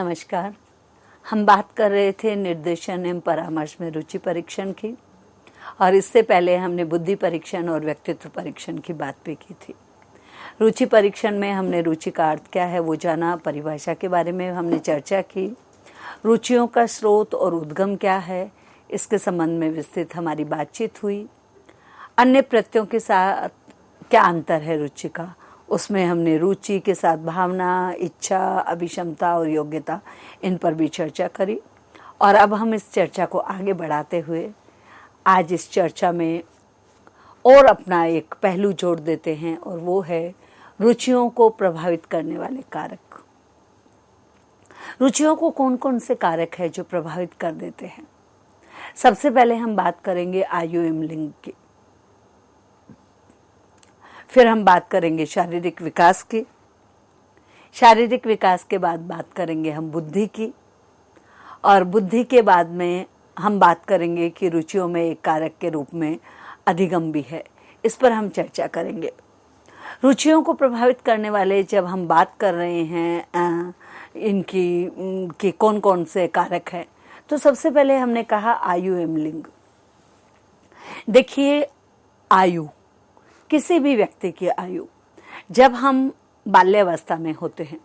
नमस्कार। हम बात कर रहे थे निर्देशन एवं परामर्श में रुचि परीक्षण की, और इससे पहले हमने बुद्धि परीक्षण और व्यक्तित्व परीक्षण की बात भी की थी। रुचि परीक्षण में हमने रुचि का अर्थ क्या है वो जाना, परिभाषा के बारे में हमने चर्चा की, रुचियों का स्रोत और उद्गम क्या है इसके संबंध में विस्तृत हमारी बातचीत हुई। अन्य प्रत्ययों के साथ क्या अंतर है रुचि का, उसमें हमने रुचि के साथ भावना, इच्छा, अभिक्षमता और योग्यता, इन पर भी चर्चा करी। और अब हम इस चर्चा को आगे बढ़ाते हुए आज इस चर्चा में और अपना एक पहलू जोड़ देते हैं, और वो है रुचियों को प्रभावित करने वाले कारक। रुचियों को कौन कौन से कारक है जो प्रभावित कर देते हैं। सबसे पहले हम बात करेंगे आयु एवं लिंग की, फिर हम बात करेंगे शारीरिक विकास की, शारीरिक विकास के बाद बात करेंगे हम बुद्धि की, और बुद्धि के बाद में हम बात करेंगे कि रुचियों में एक कारक के रूप में अधिगम भी है। इस पर हम चर्चा करेंगे। रुचियों को प्रभावित करने वाले जब हम बात कर रहे हैं इनकी कौन कौन से कारक हैं, तो सबसे पहले हमने कहा आयु एवं लिंग। देखिए, आयु, किसी भी व्यक्ति की आयु, जब हम बाल्यावस्था में होते हैं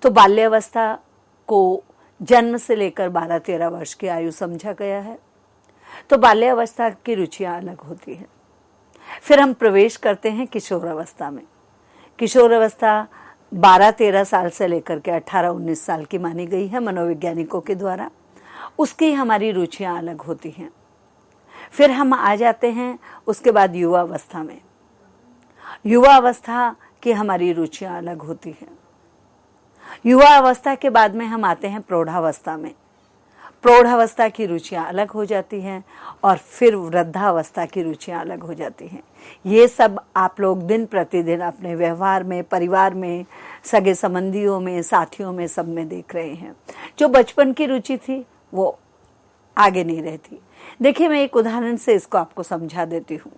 तो बाल्यावस्था को जन्म से लेकर 12-13 वर्ष की आयु समझा गया है। तो बाल्यावस्था की रुचियां अलग होती हैं। फिर हम प्रवेश करते हैं किशोरावस्था में। किशोरावस्था 12-13 साल से लेकर के 18-19 साल की मानी गई है मनोवैज्ञानिकों के द्वारा। उसकी हमारी रुचियां अलग होती हैं। फिर हम आ जाते हैं उसके बाद युवा अवस्था में। युवा अवस्था की हमारी रुचियां अलग होती हैं। युवा अवस्था के बाद में हम आते हैं प्रौढ़ावस्था में। प्रौढ़ावस्था की रुचियां अलग हो जाती हैं, और फिर वृद्धावस्था की रुचियां अलग हो जाती हैं। ये सब आप लोग दिन प्रतिदिन अपने व्यवहार में, परिवार में, सगे संबंधियों में, साथियों में, सब में देख रहे हैं। जो बचपन की रुचि थी वो आगे नहीं रहती। देखिए, मैं एक उदाहरण से इसको आपको समझा देती हूँ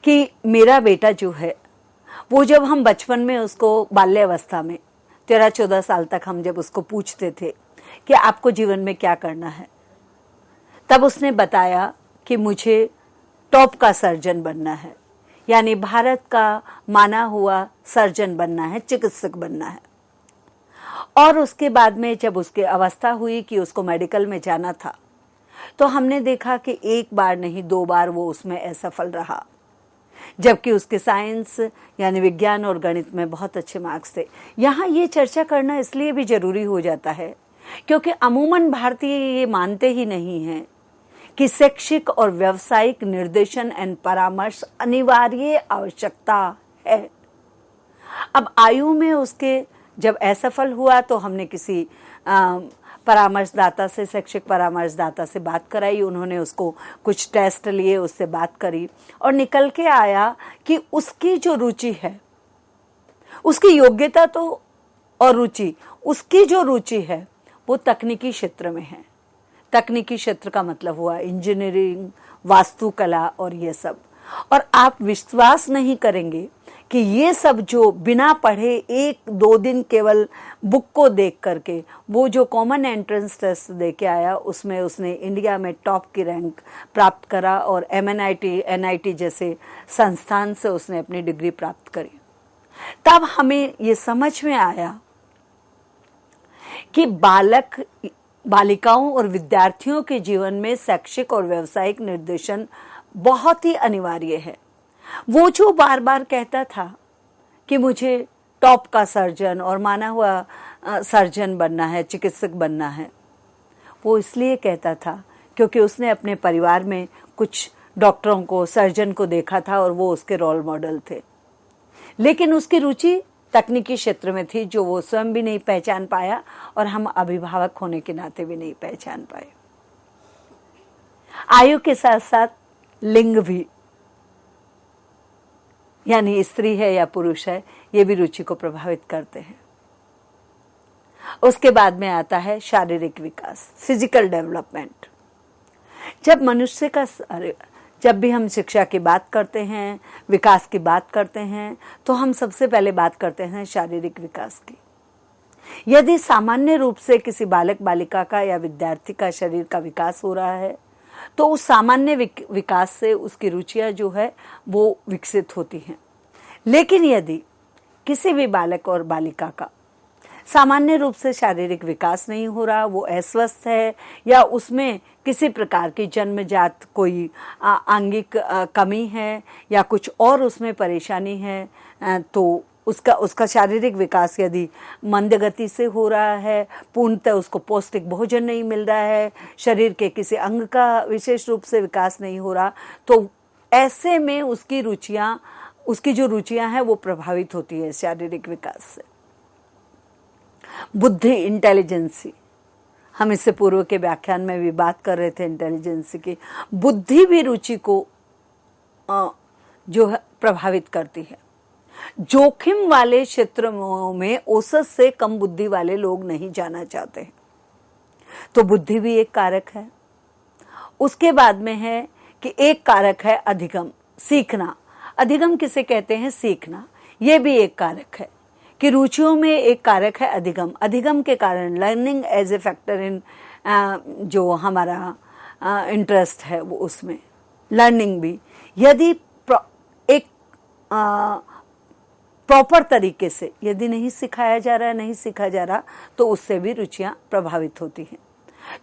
कि मेरा बेटा जो है वो, जब हम बचपन में उसको बाल्यावस्था में 13-14 साल तक हम जब उसको पूछते थे कि आपको जीवन में क्या करना है, तब उसने बताया कि मुझे टॉप का सर्जन बनना है, यानी भारत का माना हुआ सर्जन बनना है, चिकित्सक बनना है। और उसके बाद में जब उसकी अवस्था हुई कि उसको मेडिकल में जाना था, तो हमने देखा कि एक बार नहीं 2 बार वो उसमें असफल रहा, जबकि उसके साइंस यानी विज्ञान और गणित में बहुत अच्छे मार्क्स थे। यहाँ ये चर्चा करना इसलिए भी जरूरी हो जाता है क्योंकि अमूमन भारतीय ये मानते ही नहीं हैं कि शैक्षिक और व्यावसायिक निर्देशन एवं परामर्श अनिवार्य आवश्यकता है। अब आयु में उसके जब असफल हुआ तो हमने किसी परामर्शदाता से, शैक्षिक परामर्शदाता से बात कराई। उन्होंने उसको कुछ टेस्ट लिए, उससे बात करी, और निकल के आया कि उसकी जो रुचि है, उसकी योग्यता तो और रुचि, उसकी जो रुचि है वो तकनीकी क्षेत्र में है। तकनीकी क्षेत्र का मतलब हुआ इंजीनियरिंग, वास्तुकला और ये सब। और आप विश्वास नहीं करेंगे कि ये सब जो बिना पढ़े 1-2 दिन केवल बुक को देख करके, वो जो कॉमन एंट्रेंस टेस्ट दे के आया उसमें उसने इंडिया में टॉप की रैंक प्राप्त करा, और MNIT, NIT जैसे संस्थान से उसने अपनी डिग्री प्राप्त करी। तब हमें ये समझ में आया कि बालिकाओं और विद्यार्थियों के जीवन में शैक्षिक और व्यावसायिक निर्देशन बहुत ही अनिवार्य है। वो जो बार बार कहता था कि मुझे टॉप का सर्जन और माना हुआ सर्जन बनना है, चिकित्सक बनना है, वो इसलिए कहता था क्योंकि उसने अपने परिवार में कुछ डॉक्टरों को, सर्जन को देखा था और वो उसके रोल मॉडल थे। लेकिन उसकी रुचि तकनीकी क्षेत्र में थी जो वो स्वयं भी नहीं पहचान पाया, और हम अभिभावक होने के नाते भी नहीं पहचान पाए। आयु के साथ साथ लिंग भी, यानी स्त्री है या पुरुष है, ये भी रुचि को प्रभावित करते हैं। उसके बाद में आता है शारीरिक विकास, फिजिकल डेवलपमेंट। जब मनुष्य का, जब भी हम शिक्षा की बात करते हैं, विकास की बात करते हैं, तो हम सबसे पहले बात करते हैं शारीरिक विकास की। यदि सामान्य रूप से किसी बालक बालिका का या विद्यार्थी का शरीर का विकास हो रहा है तो उस सामान्य विकास से उसकी रुचियां जो है वो विकसित होती हैं। लेकिन यदि किसी भी बालक और बालिका का सामान्य रूप से शारीरिक विकास नहीं हो रहा, वो अस्वस्थ है या उसमें किसी प्रकार की जन्मजात कोई आंगिक कमी है या कुछ और उसमें परेशानी है, तो उसका शारीरिक विकास यदि मंद गति से हो रहा है, पूर्णतः उसको पौष्टिक भोजन नहीं मिल रहा है, शरीर के किसी अंग का विशेष रूप से विकास नहीं हो रहा, तो ऐसे में उसकी जो रुचियां हैं वो प्रभावित होती है शारीरिक विकास से। बुद्धि, इंटेलिजेंसी, हम इससे पूर्व के व्याख्यान में भी बात कर रहे थे इंटेलिजेंसी की। बुद्धि भी रुचि को जो है प्रभावित करती है। जोखिम वाले क्षेत्रों में औसत से कम बुद्धि वाले लोग नहीं जाना चाहते हैं, तो बुद्धि भी एक कारक है। उसके बाद में है कि एक कारक है अधिगम, सीखना। अधिगम किसे कहते हैं? सीखना। यह भी एक कारक है कि रुचियों में एक कारक है अधिगम। अधिगम के कारण learning as a factor in जो हमारा इंटरेस्ट है वो उसमें लर्निंग भी यदि एक प्रॉपर तरीके से यदि नहीं सिखाया जा रहा, नहीं सीखा जा रहा, तो उससे भी रुचियां प्रभावित होती हैं।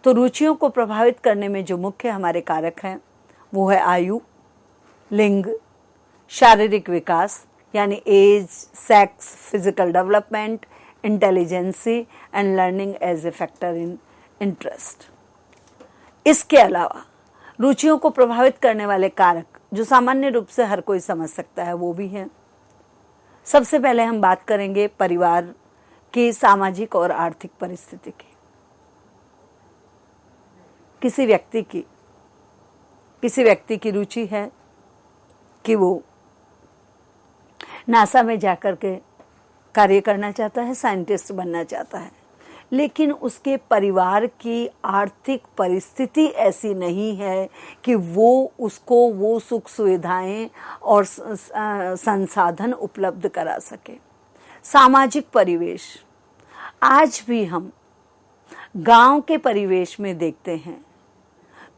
तो रुचियों को प्रभावित करने में जो मुख्य हमारे कारक हैं वो है आयु, लिंग, शारीरिक विकास यानी age, sex, physical development, intelligence and learning as a factor in interest. इसके अलावा रुचियों को प्रभावित करने वाले कारक जो सामान्य रूप से हर कोई समझ सकता है वो भी हैं। सबसे पहले हम बात करेंगे परिवार की सामाजिक और आर्थिक परिस्थिति की। किसी व्यक्ति की रुचि है कि वो नासा में जाकर के कार्य करना चाहता है, साइंटिस्ट बनना चाहता है, लेकिन उसके परिवार की आर्थिक परिस्थिति ऐसी नहीं है कि वो उसको वो सुख सुविधाएं और संसाधन उपलब्ध करा सके। सामाजिक परिवेश, आज भी हम गांव के परिवेश में देखते हैं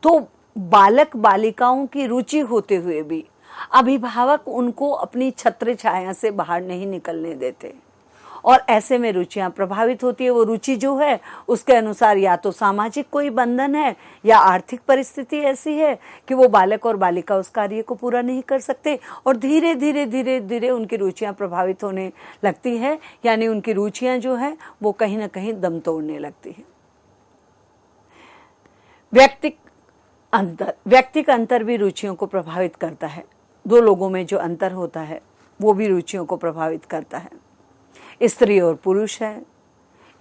तो बालक बालिकाओं की रुचि होते हुए भी अभिभावक उनको अपनी छत्र छाया से बाहर नहीं निकलने देते और ऐसे में रुचियां प्रभावित होती है। वो रुचि जो है उसके अनुसार या तो सामाजिक कोई बंधन है या आर्थिक परिस्थिति ऐसी है कि वो बालक और बालिका उस कार्य को पूरा नहीं कर सकते और धीरे धीरे धीरे धीरे उनकी रुचियां प्रभावित होने लगती है, यानी उनकी रुचियां जो है वो कहीं ना कहीं दम तोड़ने लगती है। व्यक्ति का अंतर भी रुचियों को प्रभावित करता है। दो लोगों में जो अंतर होता है वो भी रुचियों को प्रभावित करता है। स्त्री और पुरुष है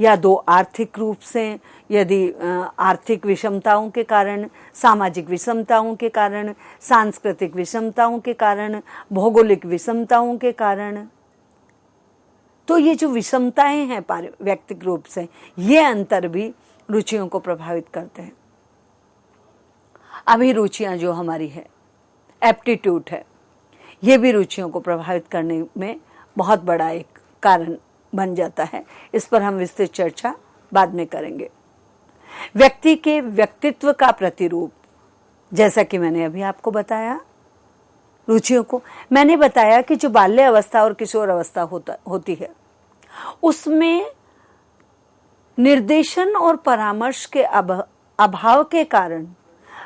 या दो आर्थिक रूप से, यदि आर्थिक विषमताओं के कारण, सामाजिक विषमताओं के कारण, सांस्कृतिक विषमताओं के कारण, भौगोलिक विषमताओं के कारण, तो ये जो विषमताएं हैं व्यक्तिगत रूप से, ये अंतर भी रुचियों को प्रभावित करते हैं। अभिरुचियां जो हमारी है, एप्टीट्यूड है, ये भी रुचियों को प्रभावित करने में बहुत बड़ा एक कारण बन जाता है। इस पर हम विस्तृत चर्चा बाद में करेंगे। व्यक्ति के व्यक्तित्व का प्रतिरूप, जैसा कि मैंने अभी आपको बताया, रुचियों को मैंने बताया कि जो बाल्य अवस्था और किशोर अवस्था होती है उसमें निर्देशन और परामर्श के अभाव के कारण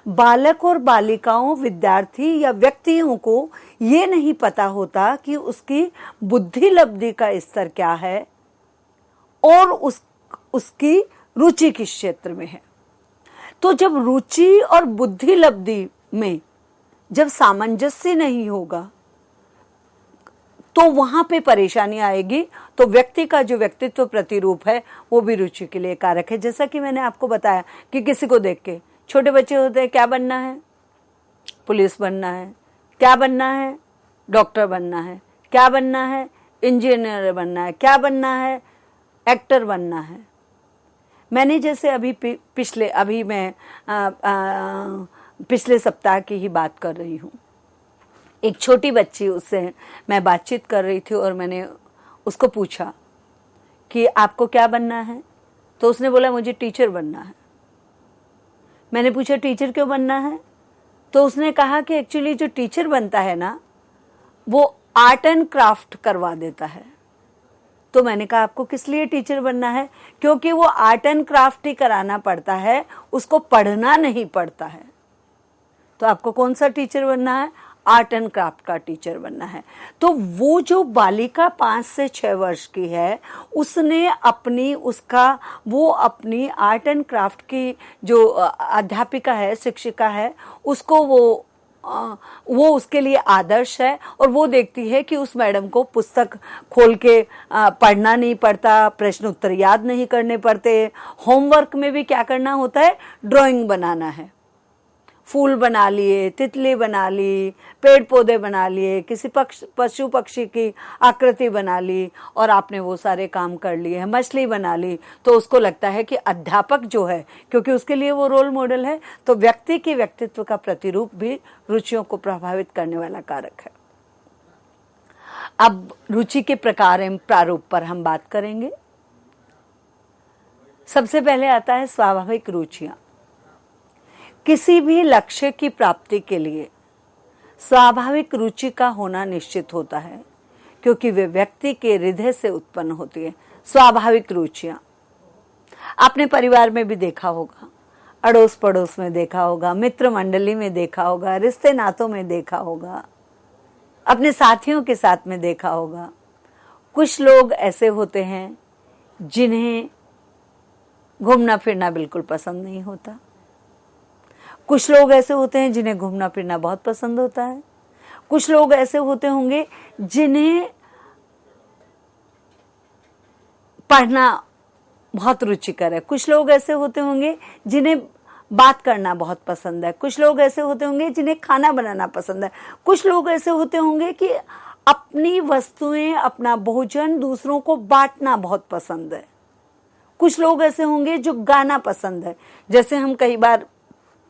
बालक और बालिकाओं, विद्यार्थी या व्यक्तियों को ये नहीं पता होता कि उसकी बुद्धि लब्धि का स्तर क्या है और उसकी रुचि किस क्षेत्र में है। तो जब रुचि और बुद्धि लब्धि में जब सामंजस्य नहीं होगा तो वहां पे परेशानी आएगी। तो व्यक्ति का जो व्यक्तित्व प्रतिरूप है वो भी रुचि के लिए कारक है। जैसा कि मैंने आपको बताया कि किसी को देख के, छोटे बच्चे होते हैं, क्या बनना है? पुलिस बनना है। क्या बनना है? डॉक्टर बनना है। क्या बनना है? इंजीनियर बनना है। क्या बनना है? एक्टर बनना है। मैंने जैसे पिछले सप्ताह की ही बात कर रही हूँ। एक छोटी बच्ची, उससे मैं बातचीत कर रही थी और मैंने उसको पूछा कि आपको क्या बनना है? तो उसने बोला मुझे टीचर बनना है। मैंने पूछा टीचर क्यों बनना है? तो उसने कहा कि एक्चुअली जो टीचर बनता है ना, वो आर्ट एंड क्राफ्ट करवा देता है। तो मैंने कहा आपको किस लिए टीचर बनना है? क्योंकि वो आर्ट एंड क्राफ्ट ही कराना पड़ता है, उसको पढ़ना नहीं पड़ता है। तो आपको कौन सा टीचर बनना है? आर्ट एंड क्राफ्ट का टीचर बनना है। तो वो जो बालिका 5 से 6 वर्ष की है, उसने वो अपनी आर्ट एंड क्राफ्ट की जो अध्यापिका है, शिक्षिका है, उसको वो उसके लिए आदर्श है। और वो देखती है कि उस मैडम को पुस्तक खोल के पढ़ना नहीं पड़ता, प्रश्न उत्तर याद नहीं करने पड़ते, होमवर्क में भी क्या करना होता है? ड्राइंग बनाना है। फूल बना लिए, तितली बना ली, पेड़ पौधे बना लिए, किसी पशु पक्षी की आकृति बना ली, और आपने वो सारे काम कर लिए हैं, मछली बना ली। तो उसको लगता है कि अध्यापक जो है, क्योंकि उसके लिए वो रोल मॉडल है, तो व्यक्ति की व्यक्तित्व का प्रतिरूप भी रुचियों को प्रभावित करने वाला कारक है। अब रुचि के प्रकार एवं प्रारूप पर हम बात करेंगे। सबसे पहले आता है स्वाभाविक रुचियां। किसी भी लक्ष्य की प्राप्ति के लिए स्वाभाविक रुचि का होना निश्चित होता है, क्योंकि वे व्यक्ति के हृदय से उत्पन्न होती है। स्वाभाविक रुचियां आपने परिवार में भी देखा होगा, अड़ोस पड़ोस में देखा होगा, मित्र मंडली में देखा होगा, रिश्ते नातों में देखा होगा, अपने साथियों के साथ में देखा होगा। कुछ लोग ऐसे होते हैं जिन्हें घूमना फिरना बिल्कुल पसंद नहीं होता। कुछ लोग ऐसे होते हैं जिन्हें घूमना फिरना बहुत पसंद होता है। कुछ लोग ऐसे होते होंगे जिन्हें पढ़ना बहुत रुचिकर है। कुछ लोग ऐसे होते होंगे जिन्हें बात करना बहुत पसंद है। कुछ लोग ऐसे होते होंगे जिन्हें खाना बनाना पसंद है। कुछ लोग ऐसे होते होंगे कि अपनी वस्तुएं, अपना भोजन दूसरों को बांटना बहुत पसंद है। कुछ लोग ऐसे होंगे जो गाना पसंद है। जैसे हम कई बार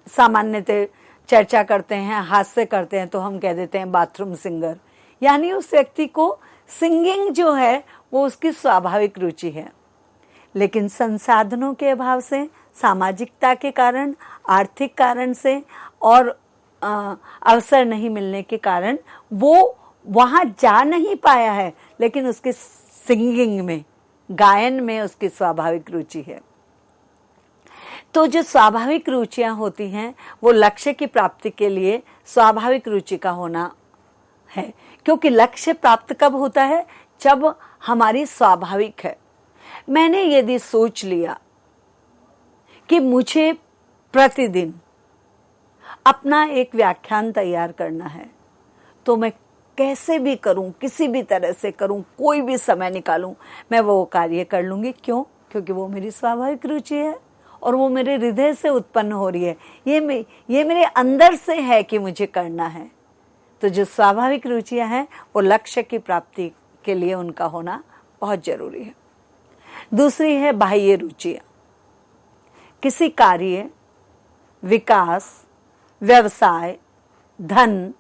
सामान्यतः चर्चा करते हैं, हास्य करते हैं, तो हम कह देते हैं बाथरूम सिंगर, यानी उस व्यक्ति को सिंगिंग जो है वो उसकी स्वाभाविक रुचि है। लेकिन संसाधनों के अभाव से, सामाजिकता के कारण, आर्थिक कारण से और अवसर नहीं मिलने के कारण वो वहां जा नहीं पाया है, लेकिन उसके सिंगिंग में, गायन में उसकी स्वाभाविक रुचि है। तो जो स्वाभाविक रुचियां होती हैं वो लक्ष्य की प्राप्ति के लिए स्वाभाविक रुचि का होना है। क्योंकि लक्ष्य प्राप्त कब होता है? जब हमारी स्वाभाविक है। मैंने यदि सोच लिया कि मुझे प्रतिदिन अपना एक व्याख्यान तैयार करना है, तो मैं कैसे भी करूं, किसी भी तरह से करूं, कोई भी समय निकालूं, मैं वो कार्य कर लूंगी। क्यों? क्योंकि वो मेरी स्वाभाविक रुचि है और वो मेरे हृदय से उत्पन्न हो रही है। ये मेरे अंदर से है कि मुझे करना है। तो जो स्वाभाविक रुचियां हैं वो लक्ष्य की प्राप्ति के लिए उनका होना बहुत जरूरी है। दूसरी है बाह्य रुचियां। किसी कार्य, विकास, व्यवसाय, धन,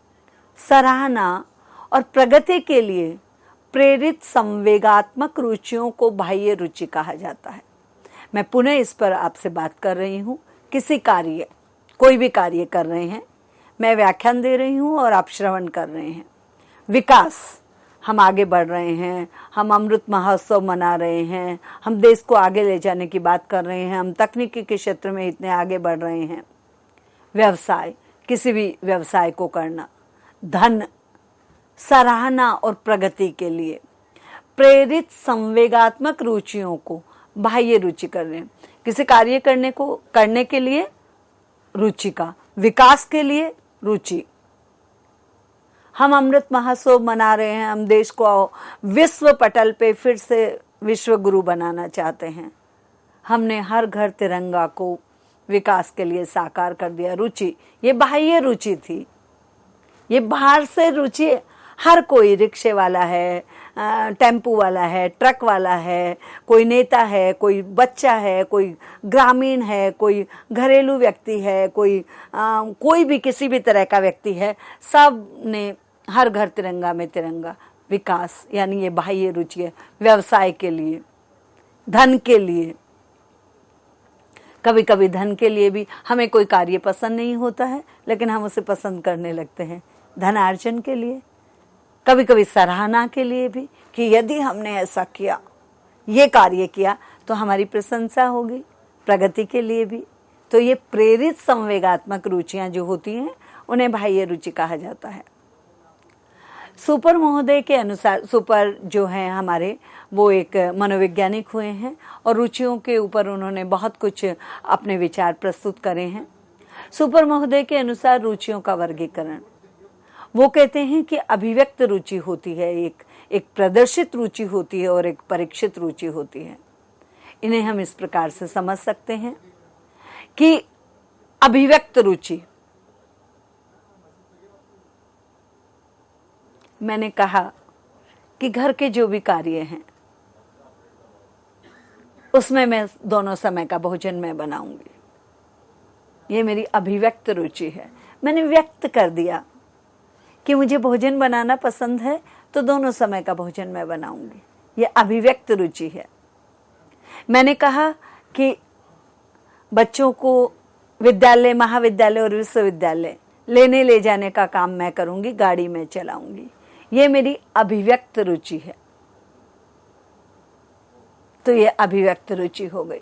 सराहना और प्रगति के लिए प्रेरित संवेगात्मक रुचियों को बाह्य रुचि कहा जाता है। मैं पुनः इस पर आपसे बात कर रही हूँ। किसी कार्य, कोई भी कार्य कर रहे हैं, मैं व्याख्यान दे रही हूँ और आप श्रवण कर रहे हैं। विकास, हम आगे बढ़ रहे हैं, हम अमृत महोत्सव मना रहे हैं, हम देश को आगे ले जाने की बात कर रहे हैं, हम तकनीकी के क्षेत्र में इतने आगे बढ़ रहे हैं। व्यवसाय, किसी भी व्यवसाय को करना। धन, सराहना और प्रगति के लिए प्रेरित संवेगात्मक रुचियों को बाह्य रुचि कर रहे हैं। किसी कार्य करने के लिए रुचि का, विकास के लिए रुचि। हम अमृत महोत्सव मना रहे हैं, हम देश को विश्व पटल पे फिर से विश्व गुरु बनाना चाहते हैं। हमने हर घर तिरंगा को विकास के लिए साकार कर दिया। रुचि, ये बाह्य रुचि थी। ये बाहर से रुचि, हर कोई रिक्शे वाला है, टेम्पू वाला है, ट्रक वाला है, कोई नेता है, कोई बच्चा है, कोई ग्रामीण है, कोई घरेलू व्यक्ति है, कोई भी किसी भी तरह का व्यक्ति है, सब ने हर घर तिरंगा में तिरंगा। विकास यानी ये बाह्य रुचि है। व्यवसाय के लिए धन के लिए, कभी कभी धन के लिए भी हमें कोई कार्य पसंद नहीं होता है, लेकिन हम उसे पसंद करने लगते हैं धनार्जन के लिए। कभी कभी सराहना के लिए भी, कि यदि हमने ऐसा किया, ये कार्य किया, तो हमारी प्रशंसा होगी, प्रगति के लिए भी। तो ये प्रेरित संवेगात्मक रुचियां जो होती हैं, उन्हें बाह्य रुचि कहा जाता है। सुपर महोदय के अनुसार, सुपर जो हैं हमारे, वो एक मनोवैज्ञानिक हुए हैं और रुचियों के ऊपर उन्होंने बहुत कुछ अपने विचार प्रस्तुत करे हैं। सुपर महोदय के अनुसार रुचियों का वर्गीकरण, वो कहते हैं कि अभिव्यक्त रुचि होती है, एक प्रदर्शित रुचि होती है और एक परीक्षित रुचि होती है। इन्हें हम इस प्रकार से समझ सकते हैं कि अभिव्यक्त रुचि, मैंने कहा कि घर के जो भी कार्य हैं उसमें मैं दोनों समय का भोजन मैं बनाऊंगी, ये मेरी अभिव्यक्त रुचि है। मैंने व्यक्त कर दिया कि मुझे भोजन बनाना पसंद है, तो दोनों समय का भोजन मैं बनाऊंगी, ये अभिव्यक्त रुचि है। मैंने कहा कि बच्चों को विद्यालय, महाविद्यालय और विश्वविद्यालय लेने ले जाने का काम मैं करूंगी, गाड़ी में चलाऊंगी, ये मेरी अभिव्यक्त रुचि है। तो ये अभिव्यक्त रुचि हो गई।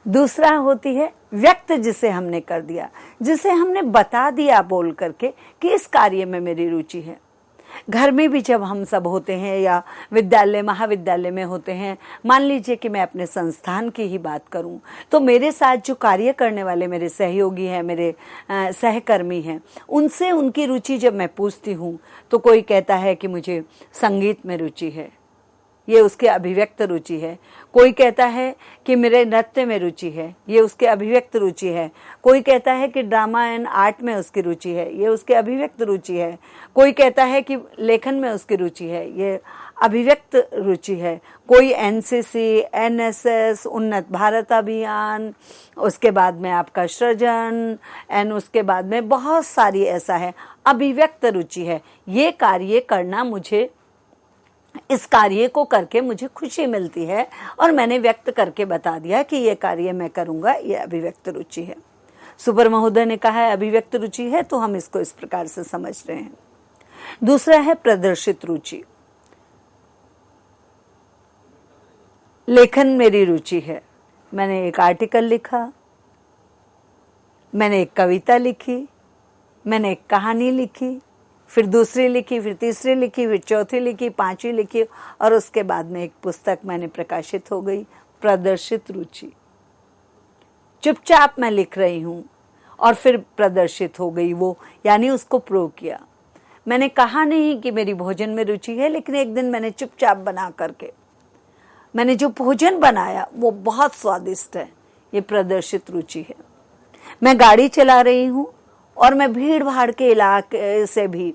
दूसरा होती है व्यक्त, जिसे हमने कर दिया, जिसे हमने बता दिया बोल करके कि इस कार्य में मेरी रुचि है। घर में भी जब हम सब होते हैं या विद्यालय महाविद्यालय में होते हैं, मान लीजिए कि मैं अपने संस्थान की ही बात करूं, तो मेरे साथ जो कार्य करने वाले मेरे सहयोगी हैं, मेरे सहकर्मी हैं, उनसे उनकी रुचि जब मैं पूछती हूं, तो कोई कहता है कि मुझे संगीत में रुचि है, ये उसके अभिव्यक्त रुचि है। कोई कहता है कि मेरे नृत्य में रुचि है, ये उसके अभिव्यक्त रुचि है। कोई कहता है कि ड्रामा एंड आर्ट में उसकी रुचि है, ये उसके अभिव्यक्त रुचि है। कोई कहता है कि लेखन में उसकी रुचि है, ये अभिव्यक्त रुचि है। कोई एनसीसी, एनएसएस, उन्नत भारत अभियान, उसके बाद में आपका सृजन, एंड उसके बाद में बहुत सारी ऐसा है, अभिव्यक्त रुचि है। ये कार्य करना, मुझे इस कार्य को करके मुझे खुशी मिलती है और मैंने व्यक्त करके बता दिया कि ये कार्य मैं करूंगा, ये अभिव्यक्त रुचि है। सुपर महोदय ने कहा है अभिव्यक्त रुचि है, तो हम इसको इस प्रकार से समझ रहे हैं। दूसरा है प्रदर्शित रुचि। लेखन मेरी रुचि है, मैंने एक आर्टिकल लिखा, मैंने एक कविता लिखी, मैंने एक कहानी लिखी, फिर दूसरी लिखी, फिर तीसरी लिखी, फिर चौथी लिखी, पांचवी लिखी, और उसके बाद में एक पुस्तक मैंने प्रकाशित हो गई। प्रदर्शित रुचि, चुपचाप मैं लिख रही हूं और फिर प्रदर्शित हो गई वो, यानी उसको प्रूव किया। मैंने कहा नहीं कि मेरी भोजन में रुचि है, लेकिन एक दिन मैंने चुपचाप बना करके, मैंने जो भोजन बनाया वो बहुत स्वादिष्ट है, ये प्रदर्शित रुचि है। मैं गाड़ी चला रही हूं और मैं भीड़ भाड़ के इलाके से भी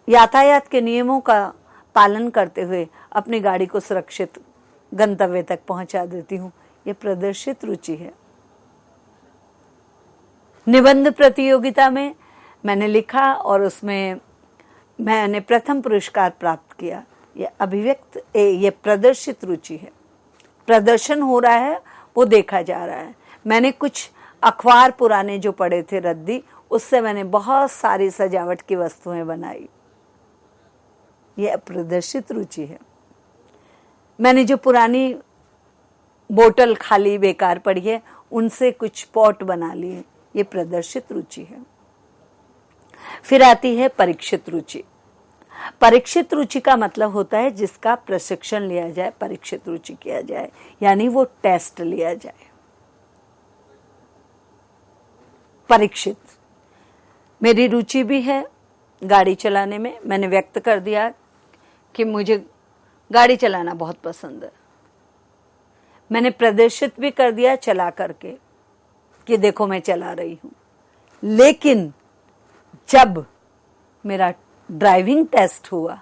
यातायात के नियमों का पालन करते हुए अपनी गाड़ी को सुरक्षित गंतव्य तक पहुंचा देती हूं, ये प्रदर्शित रुचि है। निबंध प्रतियोगिता में मैंने लिखा और उसमें मैंने प्रथम पुरस्कार प्राप्त किया, ये अभिव्यक्त, ये प्रदर्शित रुचि है। प्रदर्शन हो रहा है, वो देखा जा रहा है। मैंने कुछ अखबार पुराने जो पड़े थे रद्दी, उससे मैंने बहुत सारी सजावट की वस्तुएं बनाई, यह प्रदर्शित रुचि है। मैंने जो पुरानी बोतल खाली बेकार पड़ी है, उनसे कुछ पॉट बना लिए, ये प्रदर्शित रुचि है। फिर आती है परीक्षित रुचि। परीक्षित रुचि का मतलब होता है जिसका प्रशिक्षण लिया जाए, परीक्षित रुचि किया जाए, यानी वो टेस्ट लिया जाए। परीक्षित, मेरी रुचि भी है गाड़ी चलाने में। मैंने व्यक्त कर दिया कि मुझे गाड़ी चलाना बहुत पसंद है। मैंने प्रदर्शित भी कर दिया चला करके कि देखो मैं चला रही हूं। लेकिन जब मेरा ड्राइविंग टेस्ट हुआ,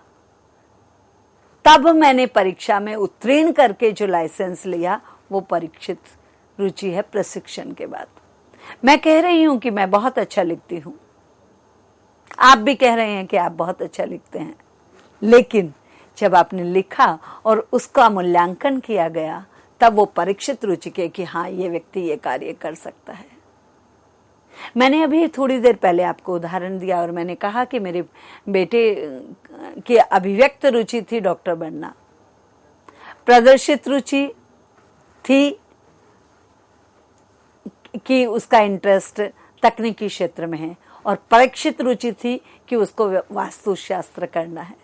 तब मैंने परीक्षा में उत्तीर्ण करके जो लाइसेंस लिया, वो परीक्षित रुचि है प्रशिक्षण के बाद। मैं कह रही हूं कि मैं बहुत अच्छा लिखती हूं, आप भी कह रहे हैं कि आप बहुत अच्छा लिखते हैं, लेकिन जब आपने लिखा और उसका मूल्यांकन किया गया, तब वो परीक्षित रुचि के कि हाँ ये व्यक्ति ये कार्य कर सकता है। मैंने अभी थोड़ी देर पहले आपको उदाहरण दिया और मैंने कहा कि मेरे बेटे की अभिव्यक्त रुचि थी डॉक्टर बनना, प्रदर्शित रुचि थी कि उसका इंटरेस्ट तकनीकी क्षेत्र में है, और परीक्षित रुचि थी कि उसको वास्तुशास्त्र करना है।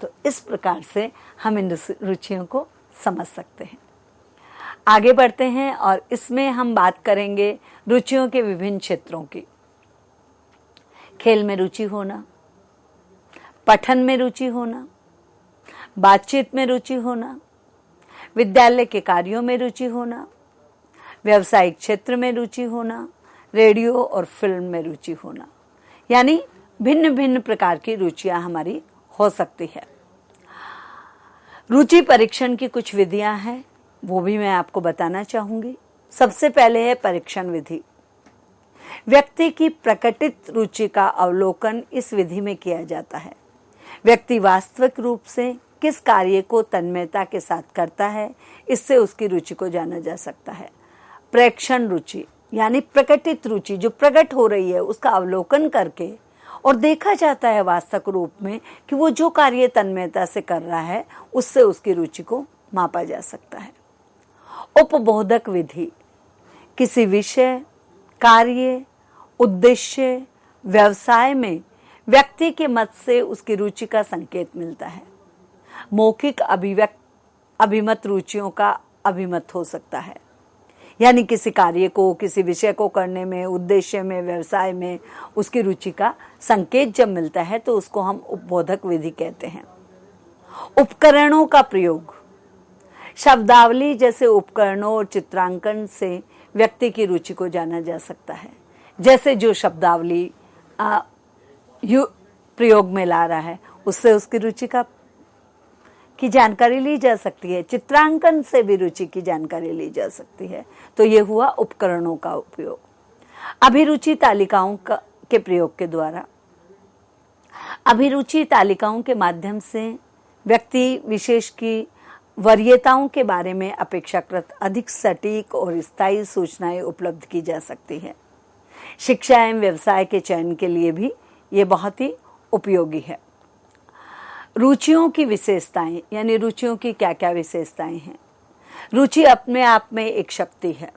तो इस प्रकार से हम इन रुचियों को समझ सकते हैं। आगे बढ़ते हैं और इसमें हम बात करेंगे रुचियों के विभिन्न क्षेत्रों की। खेल में रुचि होना, पठन में रुचि होना, बातचीत में रुचि होना, विद्यालय के कार्यों में रुचि होना, व्यावसायिक क्षेत्र में रुचि होना, रेडियो और फिल्म में रुचि होना, यानी भिन्न भिन्न प्रकार की रुचियां हमारी हो सकती है। रुचि परीक्षण की कुछ विधियां हैं, वो भी मैं आपको बताना चाहूंगी। सबसे पहले है परीक्षण विधि। व्यक्ति की प्रकटित रुचि का अवलोकन इस विधि में किया जाता है। व्यक्ति वास्तविक रूप से किस कार्य को तन्मयता के साथ करता है, इससे उसकी रुचि को जाना जा सकता है। प्रेक्षण रुचि यानी प्रकटित रुचि जो प्रकट हो रही है उसका अवलोकन करके और देखा जाता है वास्तविक रूप में कि वो जो कार्य तन्मयता से कर रहा है उससे उसकी रुचि को मापा जा सकता है। उपबोधक विधि किसी विषय, कार्य, उद्देश्य, व्यवसाय में व्यक्ति के मत से उसकी रुचि का संकेत मिलता है। मौखिक अभिमत रुचियों का अभिमत हो सकता है, यानी किसी कार्य को, किसी विषय को करने में, उद्देश्य में, व्यवसाय में उसकी रुचि का संकेत जब मिलता है तो उसको हम उपबोधक विधि कहते हैं। उपकरणों का प्रयोग, शब्दावली जैसे उपकरणों और चित्रांकन से व्यक्ति की रुचि को जाना जा सकता है। जैसे जो शब्दावली प्रयोग में ला रहा है उससे उसकी रुचि की जानकारी ली जा सकती है। चित्रांकन से भी रुचि की जानकारी ली जा सकती है। तो ये हुआ उपकरणों का उपयोग। अभिरुचि तालिकाओं के प्रयोग के द्वारा, अभिरुचि तालिकाओं के माध्यम से व्यक्ति विशेष की वरीयताओं के बारे में अपेक्षाकृत अधिक सटीक और स्थायी सूचनाएं उपलब्ध की जा सकती है। शिक्षा एवं व्यवसाय के चयन के लिए भी ये बहुत ही उपयोगी है। रुचियों की विशेषताएं, यानी रुचियों की क्या क्या विशेषताएं हैं। रुचि अपने आप में एक शक्ति है,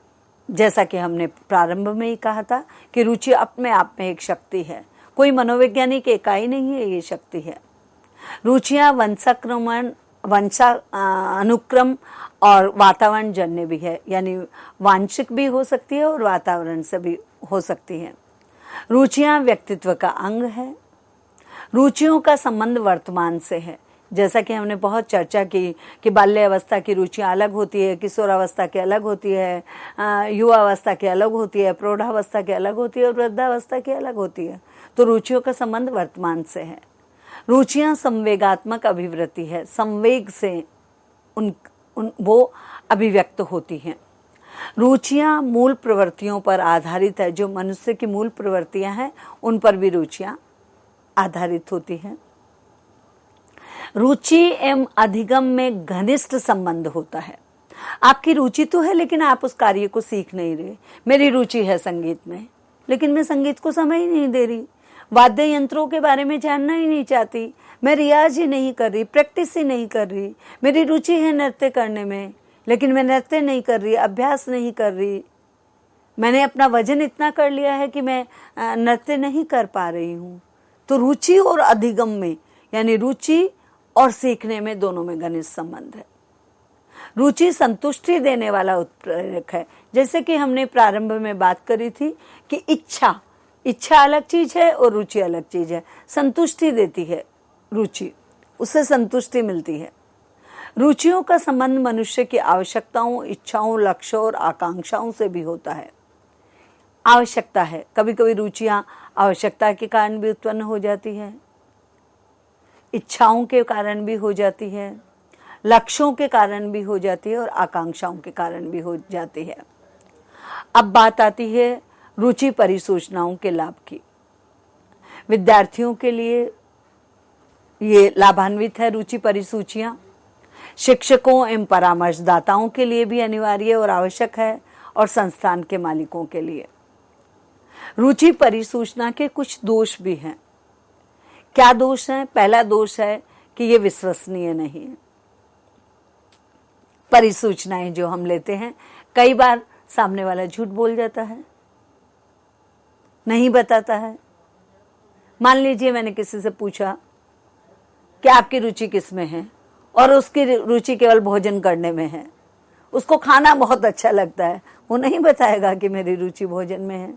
जैसा कि हमने प्रारंभ में ही कहा था कि रुचि अपने आप में एक शक्ति है, कोई मनोवैज्ञानिक इकाई नहीं है, ये शक्ति है। रुचियां अनुक्रम और वातावरण जन्य भी है, यानी वांशिक भी हो सकती है और वातावरण से भी हो सकती है। रुचियां व्यक्तित्व का अंग है। रुचियों का संबंध वर्तमान से है, जैसा कि हमने बहुत चर्चा की कि बाल्य अवस्था की रुचियां अलग होती है, किशोरावस्था की अलग होती है, युवावस्था की अलग होती है, प्रौढ़ावस्था की अलग होती है और वृद्धावस्था की अलग होती है। तो रुचियों का संबंध वर्तमान से है। रुचियां संवेगात्मक अभिवृत्ति है, संवेग से वो अभिव्यक्त होती हैं। रुचियां मूल प्रवृत्तियों पर आधारित है, जो मनुष्य की मूल प्रवृत्तियां हैं उन पर भी रुचियां आधारित होती हैं। रुचि एवं अधिगम में घनिष्ठ संबंध होता है। आपकी रुचि तो है लेकिन आप उस कार्य को सीख नहीं रहे। मेरी रुचि है संगीत में, लेकिन मैं संगीत को समय ही नहीं दे रही, वाद्य यंत्रों के बारे में जानना ही नहीं चाहती, मैं रियाज ही नहीं कर रही, प्रैक्टिस ही नहीं कर रही। मेरी रुचि है नृत्य करने में, लेकिन मैं नृत्य नहीं कर रही, अभ्यास नहीं कर रही। मैंने अपना वजन इतना कर लिया है कि मैं नृत्य नहीं कर पा रही हूँ। तो रुचि और अधिगम में, यानी रुचि और सीखने में, दोनों में घनिष्ठ संबंध है। रुचि संतुष्टि देने वाला उत्प्रेरक है। जैसे कि हमने प्रारंभ में बात करी थी कि इच्छा अलग चीज है और रुचि अलग चीज है। संतुष्टि देती है रुचि, उससे संतुष्टि मिलती है। रुचियों का संबंध मनुष्य की आवश्यकताओं, इच्छाओं, लक्ष्यों और आकांक्षाओं से भी होता है। आवश्यकता है, कभी कभी रुचियां आवश्यकता के कारण भी उत्पन्न हो जाती है, इच्छाओं के कारण भी हो जाती है, लक्ष्यों के कारण भी हो जाती है और आकांक्षाओं के कारण भी हो जाती है। अब बात आती है रुचि परिसूचनाओं के लाभ की। विद्यार्थियों के लिए ये लाभान्वित है रुचि परिसूचियां। शिक्षकों एवं परामर्शदाताओं के लिए भी अनिवार्य और आवश्यक है, और संस्थान के मालिकों के लिए। रुचि परिसूचना के कुछ दोष भी हैं। क्या दोष हैं? पहला दोष है कि ये विश्वसनीय नहीं है। परिसूचनाएं जो हम लेते हैं, कई बार सामने वाला झूठ बोल जाता है, नहीं बताता है। मान लीजिए मैंने किसी से पूछा कि आपकी रुचि किस में है, और उसकी रुचि केवल भोजन करने में है, उसको खाना बहुत अच्छा लगता है, वो नहीं बताएगा कि मेरी रुचि भोजन में है।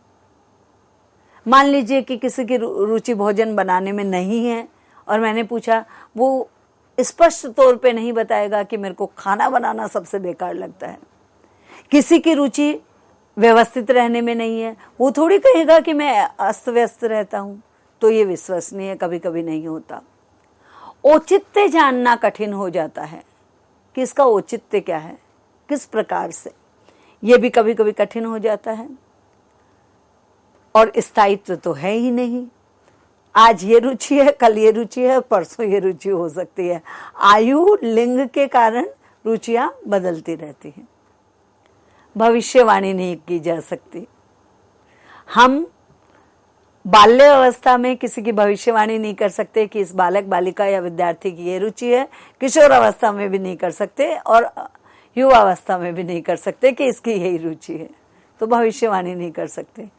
मान लीजिए कि किसी की रुचि भोजन बनाने में नहीं है, और मैंने पूछा, वो स्पष्ट तौर पे नहीं बताएगा कि मेरे को खाना बनाना सबसे बेकार लगता है। किसी की रुचि व्यवस्थित रहने में नहीं है, वो थोड़ी कहेगा कि मैं अस्त व्यस्त रहता हूं। तो ये विश्वसनीय कभी कभी नहीं होता। औचित्य जानना कठिन हो जाता है कि इसका औचित्य क्या है, किस प्रकार से, ये भी कभी कभी कठिन हो जाता है। और स्थायित्व तो है ही नहीं। आज ये रुचि है, कल ये रुचि है, परसों ये रुचि हो सकती है। आयु लिंग के कारण रुचियां बदलती रहती हैं। भविष्यवाणी नहीं की जा सकती। हम बाल्य अवस्था में किसी की भविष्यवाणी नहीं कर सकते कि इस बालक बालिका या विद्यार्थी की ये रुचि है। किशोर अवस्था में भी नहीं कर सकते, और युवा अवस्था में भी नहीं कर सकते कि इसकी यही रुचि है। तो भविष्यवाणी नहीं कर सकते।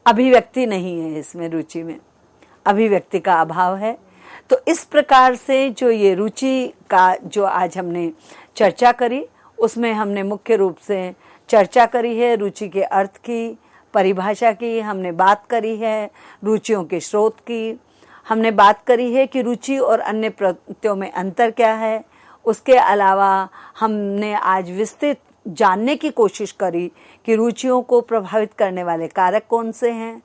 अभिव्यक्ति नहीं है इसमें, रुचि में अभिव्यक्ति का अभाव है। तो इस प्रकार से जो ये रुचि का जो आज हमने चर्चा करी, उसमें हमने मुख्य रूप से चर्चा करी है रुचि के अर्थ की, परिभाषा की, हमने बात करी है रुचियों के स्रोत की, हमने बात करी है कि रुचि और अन्य प्रवृत्तियों में अंतर क्या है। उसके अलावा हमने आज विस्तृत जानने की कोशिश करी कि रुचियों को प्रभावित करने वाले कारक कौन से हैं,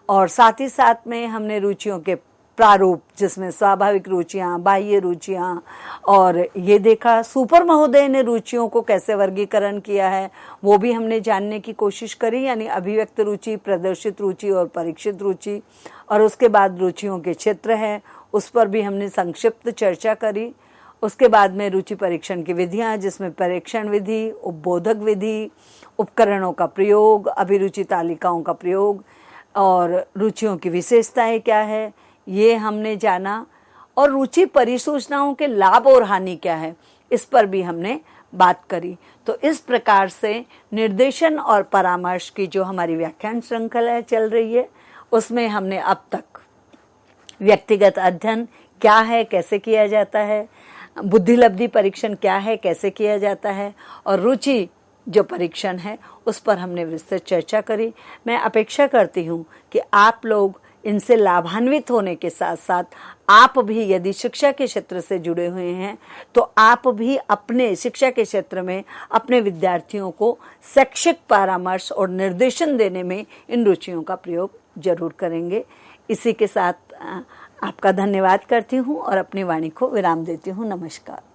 और साथ ही साथ में हमने रुचियों के प्रारूप, जिसमें स्वाभाविक रुचियां, बाह्य रुचियां, और ये देखा सुपर महोदय ने रुचियों को कैसे वर्गीकरण किया है, वो भी हमने जानने की कोशिश करी। यानी अभिव्यक्त रुचि, प्रदर्शित रुचि और परीक्षित रुचि। और उसके बाद रुचियों के क्षेत्र हैं, उस पर भी हमने संक्षिप्त चर्चा करी। उसके बाद में रुचि परीक्षण की विधियां, जिसमें परीक्षण विधि, उपबोधक विधि, उपकरणों का प्रयोग, अभिरुचि तालिकाओं का प्रयोग, और रुचियों की विशेषताएं क्या है, ये हमने जाना। और रुचि परिसूचनाओं के लाभ और हानि क्या है, इस पर भी हमने बात करी। तो इस प्रकार से निर्देशन और परामर्श की जो हमारी व्याख्यान श्रृंखला चल रही है, उसमें हमने अब तक व्यक्तिगत अध्ययन क्या है, कैसे किया जाता है, बुद्धिलब्धि परीक्षण क्या है, कैसे किया जाता है, और रुचि जो परीक्षण है उस पर हमने विस्तृत चर्चा करी। मैं अपेक्षा करती हूँ कि आप लोग इनसे लाभान्वित होने के साथ साथ आप भी यदि शिक्षा के क्षेत्र से जुड़े हुए हैं तो आप भी अपने शिक्षा के क्षेत्र में अपने विद्यार्थियों को शैक्षिक परामर्श और निर्देशन देने में इन रुचियों का प्रयोग जरूर करेंगे। इसी के साथ आपका धन्यवाद करती हूँ और अपनी वाणी को विराम देती हूँ। नमस्कार।